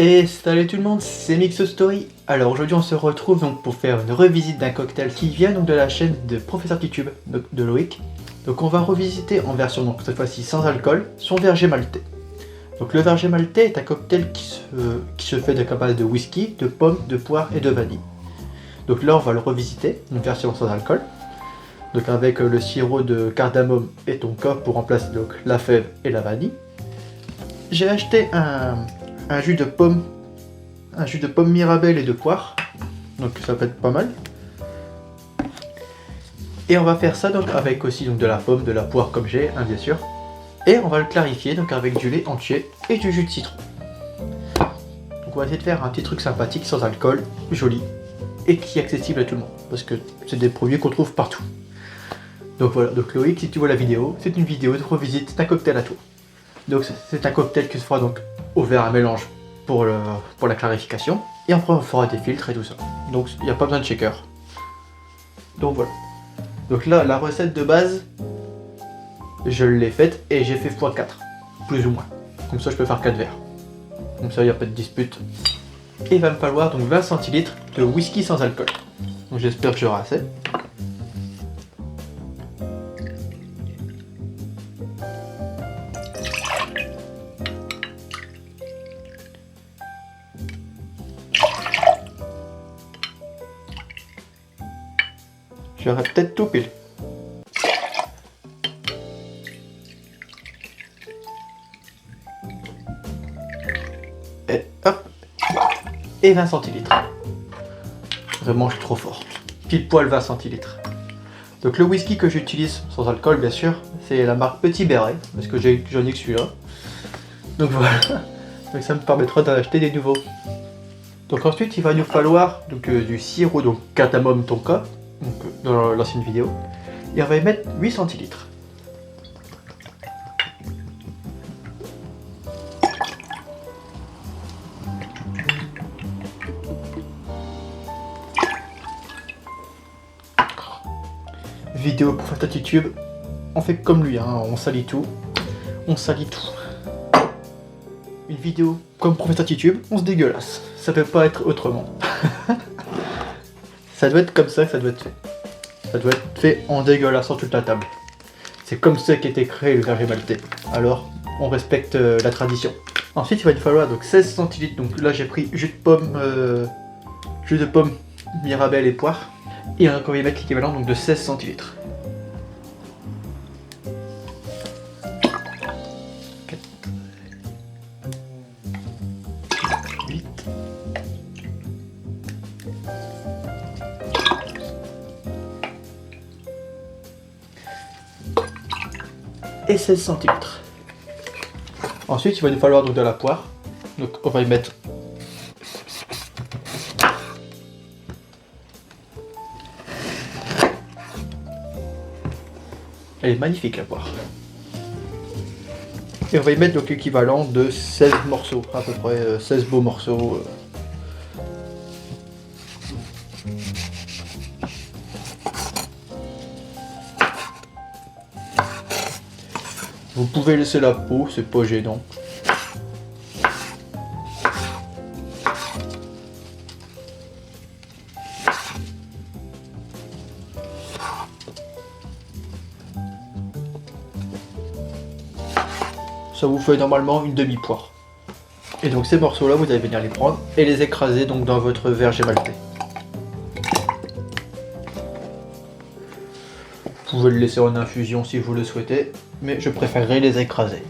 Et salut tout le monde, c'est Mix Story. Alors aujourd'hui on se retrouve donc pour faire une revisite d'un cocktail qui vient donc de la chaîne de Professeur Titube, de Loïc. Donc on va revisiter en version donc cette fois-ci sans alcool, son verger maltais. Donc le verger maltais est un cocktail qui se fait à base de whisky, de pommes, de poire et de vanille. Donc là on va le revisiter, une version sans alcool. Donc avec le sirop de cardamome et tonka pour remplacer donc la fève et la vanille. J'ai acheté un jus de pomme mirabelle et de poire, donc ça peut être pas mal. Et on va faire ça donc avec aussi donc de la pomme, de la poire comme j'ai, bien sûr. Et on va le clarifier donc avec du lait entier et du jus de citron. Donc on va essayer de faire un petit truc sympathique, sans alcool, joli et qui est accessible à tout le monde, parce que c'est des produits qu'on trouve partout. Donc voilà, donc Loïc, si tu vois la vidéo, c'est une vidéo de revisite d'un cocktail à toi. Donc c'est un cocktail qui se fera donc au verre à mélange pour la clarification. Et après on fera des filtres et tout ça. Donc il n'y a pas besoin de shaker. Donc voilà. Donc là la recette de base, je l'ai faite et j'ai fait x4. Plus ou moins. Comme ça je peux faire 4 verres. Comme ça il n'y a pas de dispute. Et il va me falloir donc 20 centilitres de whisky sans alcool. Donc j'espère que j'aurai assez. J'aurais peut-être tout pile. Et hop. Et 20 centilitres. Vraiment, je suis trop fort. Pile poil 20 centilitres. Donc le whisky que j'utilise, sans alcool bien sûr, c'est la marque Petit Béret, parce que j'en ai que celui-là. Donc voilà. Donc ça me permettra d'en acheter des nouveaux. Donc ensuite, il va nous falloir donc, du sirop, donc cardamome tonka, donc, dans l'ancienne vidéo. Et on va y mettre 8 centilitres. Vidéo pour faire YouTube, on fait comme lui, hein, on salit tout. On salit tout. Une vidéo comme Professeur Titube, on se dégueulasse. Ça peut pas être autrement. Ça doit être comme ça que ça doit être fait. Ça doit être fait en dégueulassant toute la table. C'est comme ça qu'a été créé le verger maltais. Alors, on respecte la tradition. Ensuite, il va nous falloir donc 16 centilitres. Donc là, j'ai pris jus de pomme, mirabelle et poire. Et on va y mettre l'équivalent donc de 16 centilitres. 4, 8. Et 16 centilitres. Ensuite, il va nous falloir donc de la poire. Donc on va y mettre elle est magnifique la poire. Et on va y mettre donc l'équivalent de 16 morceaux, à peu près 16 beaux morceaux. Vous pouvez laisser la peau, c'est pas gênant. Ça vous fait normalement une demi-poire. Et donc ces morceaux-là, vous allez venir les prendre et les écraser donc dans votre verger maltais. Vous pouvez le laisser en infusion si vous le souhaitez, mais je préférerais les écraser.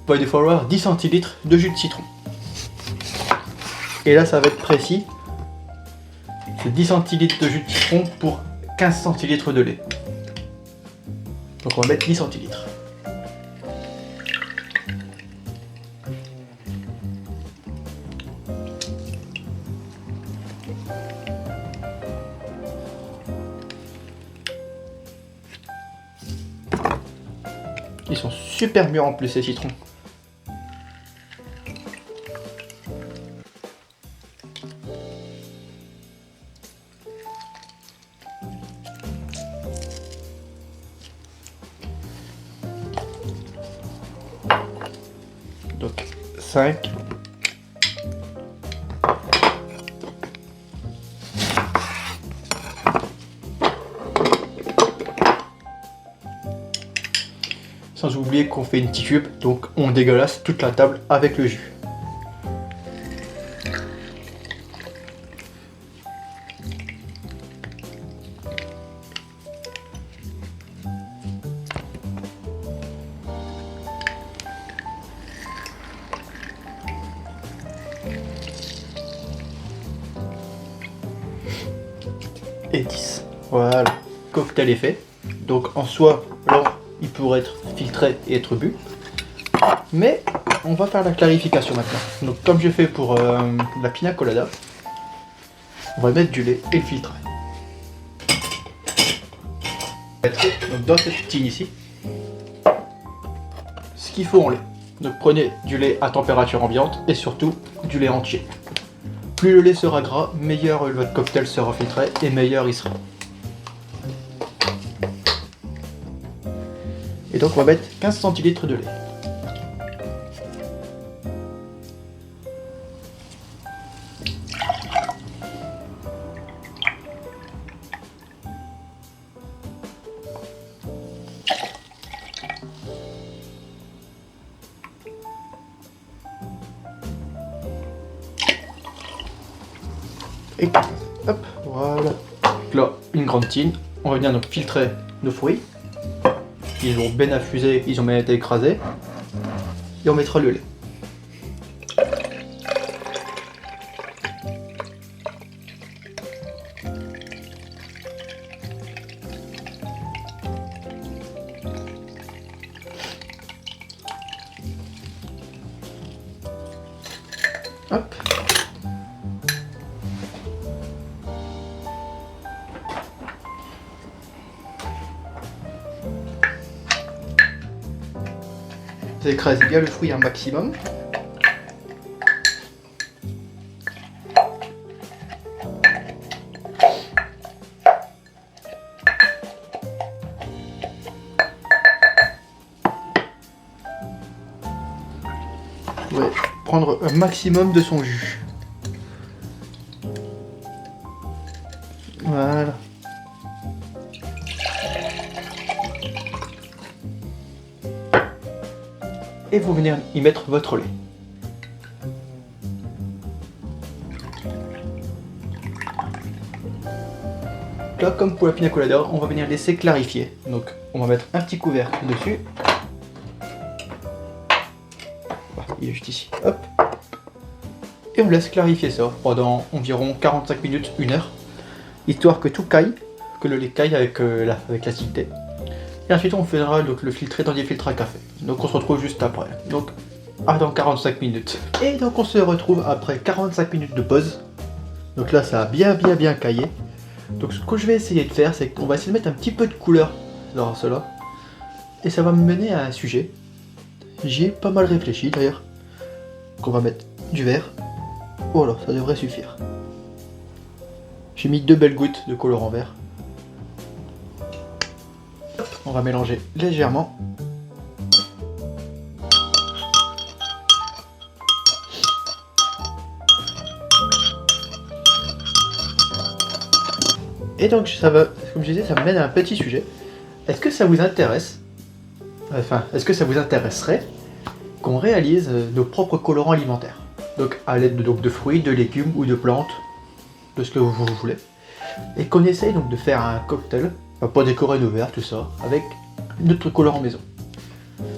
Il va y falloir 10 centilitres de jus de citron. Et là, ça va être précis. C'est 10 centilitres de jus de citron pour 15 centilitres de lait. Donc on va mettre 10 centilitres. Ils sont super mûrs en plus ces citrons. 5. Sans oublier qu'on fait une titube, donc on dégueulasse toute la table avec le jus. Et 10. Voilà, cocktail est fait. Donc en soi, là, il pourrait être filtré et être bu. Mais on va faire la clarification maintenant. Donc comme j'ai fait pour la pina colada, on va mettre du lait et le filtrer. Donc dans cette tine ici, ce qu'il faut en lait. Donc prenez du lait à température ambiante et surtout du lait entier. Plus le lait sera gras, meilleur votre cocktail sera filtré et meilleur il sera. Et donc on va mettre 15 centilitres de lait. Et hop, voilà. Donc là, une grande tine. On va venir donc filtrer nos fruits. Ils ont bien infusé, ils ont bien été écrasés. Et on mettra le lait. Hop. Vous écrasez bien le fruit un maximum. Ouais, prendre un maximum de son jus. Voilà. Et vous venez y mettre votre lait. Là, comme pour la pina colada, on va venir laisser clarifier. Donc, on va mettre un petit couvercle dessus. Il est juste ici. Hop. Et on laisse clarifier ça pendant environ 45 minutes, 1 heure, histoire que tout caille, que le lait caille avec l'acidité. Et ensuite on fera donc le filtrer dans des filtres à café. Donc on se retrouve juste après. Donc dans 45 minutes. Et donc on se retrouve après 45 minutes de pause. Donc là ça a bien caillé. Donc ce que je vais essayer de faire, c'est qu'on va essayer de mettre un petit peu de couleur dans cela. Et ça va me mener à un sujet. J'y ai pas mal réfléchi d'ailleurs. Qu'on va mettre du vert. Voilà, ça devrait suffire. J'ai mis 2 belles gouttes de colorant vert. On va mélanger légèrement. Et donc ça va, comme je disais, ça me mène à un petit sujet. Est-ce que ça vous intéresse, est-ce que ça vous intéresserait qu'on réalise nos propres colorants alimentaires? Donc à l'aide de fruits, de légumes ou de plantes, de ce que vous voulez. Et qu'on essaye donc de faire un cocktail, pas décorer nos verres, tout ça, avec notre colorant maison.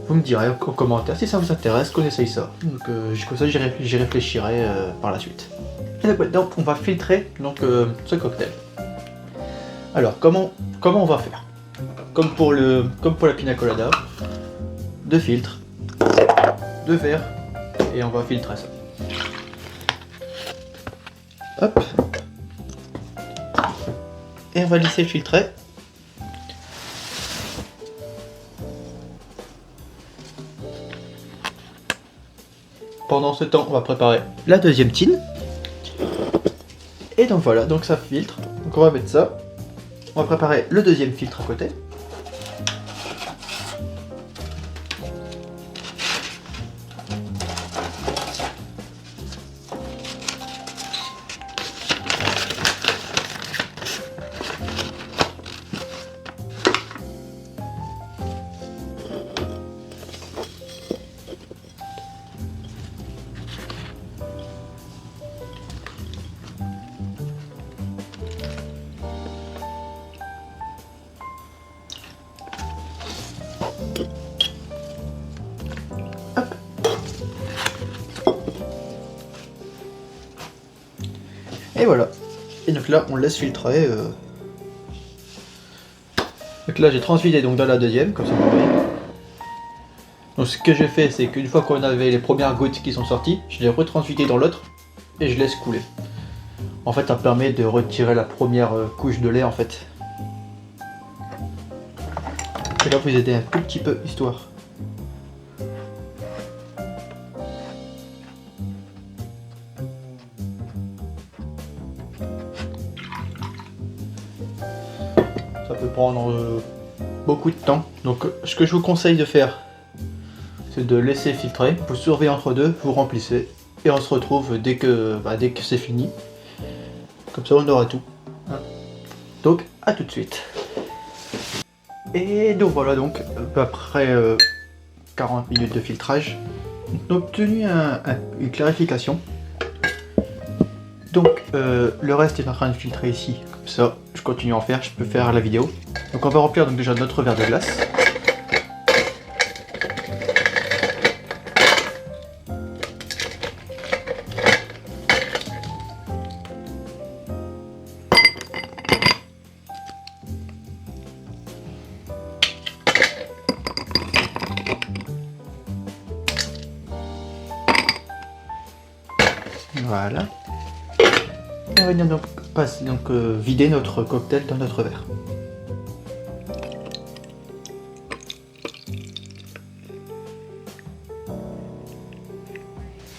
Vous me direz en commentaire si ça vous intéresse qu'on essaye ça. Donc comme ça j'y réfléchirai par la suite. Et donc on va filtrer donc, ce cocktail. Alors comment on va faire? Comme pour la pina colada, 2 filtres, 2 verres, et on va filtrer ça. Hop. Et on va laisser filtrer. Pendant ce temps, on va préparer la deuxième tine. Et donc voilà, donc ça filtre. Donc on va mettre ça. On va préparer le deuxième filtre à côté. Et voilà. Et donc là, on laisse filtrer. Donc là, j'ai transvidé donc dans la deuxième, comme ça vous voyez. Donc ce que j'ai fait, c'est qu'une fois qu'on avait les premières gouttes qui sont sorties, je les retransvidé dans l'autre et je laisse couler. En fait, ça permet de retirer la première couche de lait en fait. Et là, vous aider un tout petit peu, histoire. Ça peut prendre beaucoup de temps. Donc, ce que je vous conseille de faire, c'est de laisser filtrer. Vous surveillez entre deux, vous remplissez. Et on se retrouve dès que c'est fini. Comme ça, on aura tout. Donc, à tout de suite. Et donc voilà, donc après 40 minutes de filtrage, on a obtenu une clarification. Donc le reste est en train de filtrer ici, comme ça je continue à en faire, je peux faire la vidéo. Donc on va remplir donc déjà notre verre de glace. Voilà. Et on va donc vider notre cocktail dans notre verre.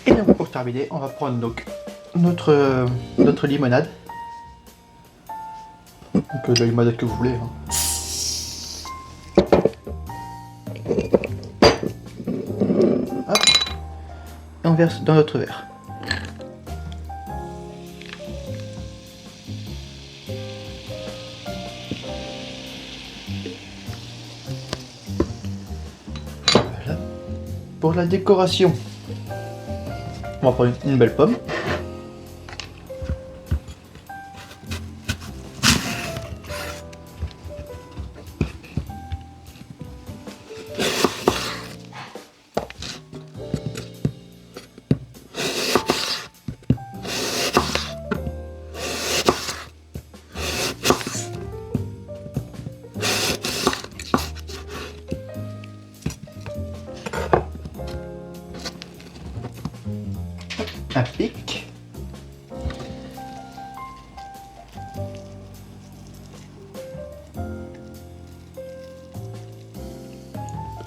Et donc pour terminer, on va prendre donc notre limonade. Donc la limonade que vous voulez. Hop. Et on verse dans notre verre. Pour la décoration, on va prendre une belle pomme. Un pic.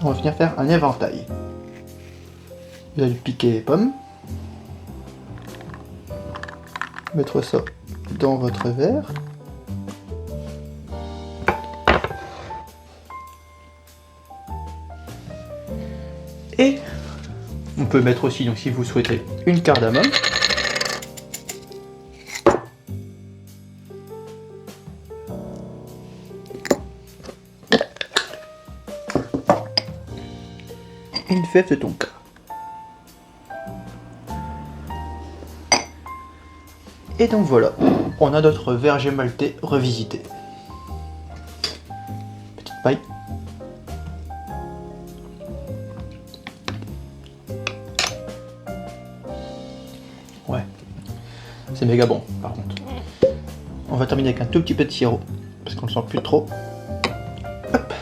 On va venir faire un éventail. Vous allez piquer les pommes. Mettre ça dans votre verre. Et on peut mettre aussi, donc si vous souhaitez, une cardamome. Une fève de tonka. Et donc voilà, on a notre verger maltais revisité. Petite paille. Ouais, c'est méga bon par contre. On va terminer avec un tout petit peu de sirop, parce qu'on le sent plus trop. Hop.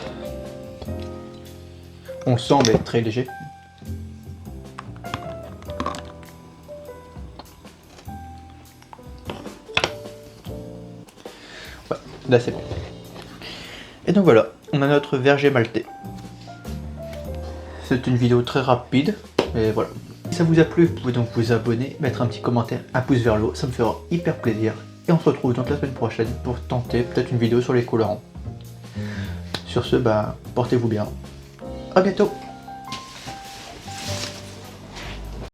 On le sent mais très léger. Ouais, là c'est bon. Et donc voilà, on a notre verger maltais. C'est une vidéo très rapide, mais voilà. Si ça vous a plu, vous pouvez donc vous abonner, mettre un petit commentaire, un pouce vers le haut, ça me fera hyper plaisir. Et on se retrouve donc la semaine prochaine pour tenter peut-être une vidéo sur les colorants. Sur ce, portez-vous bien. À bientôt.